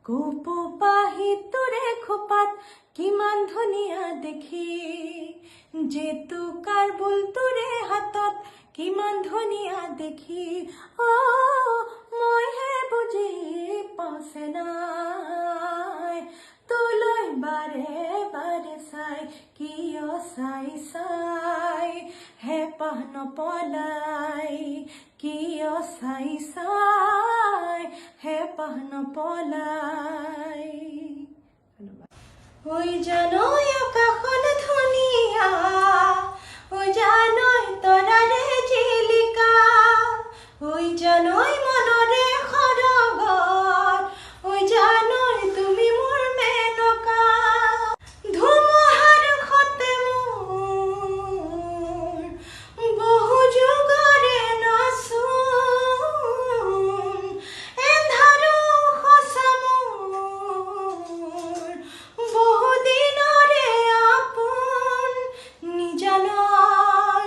কোপো পাহি তোৰে খোপাত কিমান ধুনীয়া দেখি, জেতুকাৰ বোল তোৰে হাতত কিমান ধুনীয়া দেখি। মইহে বুজি পাছে নাই, তোলৈ বাৰে বাৰে চাই, কিয় চাই চাই হেঁপাহ নপলাই, কিয় চাই চাই হেঁপাহ নপলাই। ঐ জানৈ আকাশখন ধুনীয়া, ঐ জানৈ তৰাৰে জিলিকা, ঐ জানৈ মনৰে সৰগত, ঐ জানৈ তুমি মোৰ মেনকা। ধুমুহাৰ সতে মোৰ বহু যুগৰে নাচোন, এন্ধাৰো সঁচা মোৰ বহু দিনৰে আপোন। নিজানৰ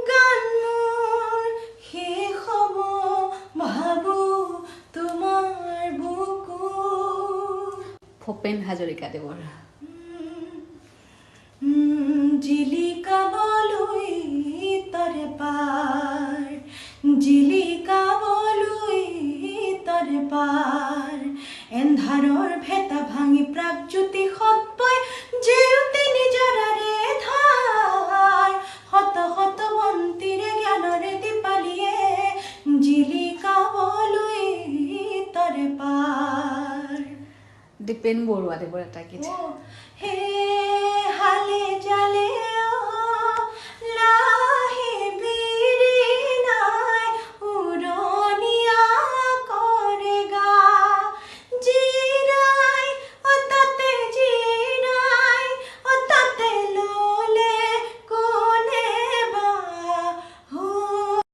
গান মোৰ শেষ হ'ব ভাবো তোমাৰ বুকুত। ভূপেন হাজৰিকাদেৱৰ। জিলিকাবলৈ তৰে পাৰ, জিলিকাবলৈ তৰে পাৰ, এন্ধাৰৰ ভেটা ভাঙি প্ৰাগজ্যোতি সৎপয় জেউতি নিজৰাৰে ধাৰ, শত শত বন্তিৰে জ্ঞানৰে দীপালিয়ে জিলিকাবলৈ তৰে পাৰ। দীপেন বৰুৱাদেৱৰ এটা গীত। হে হালে জালে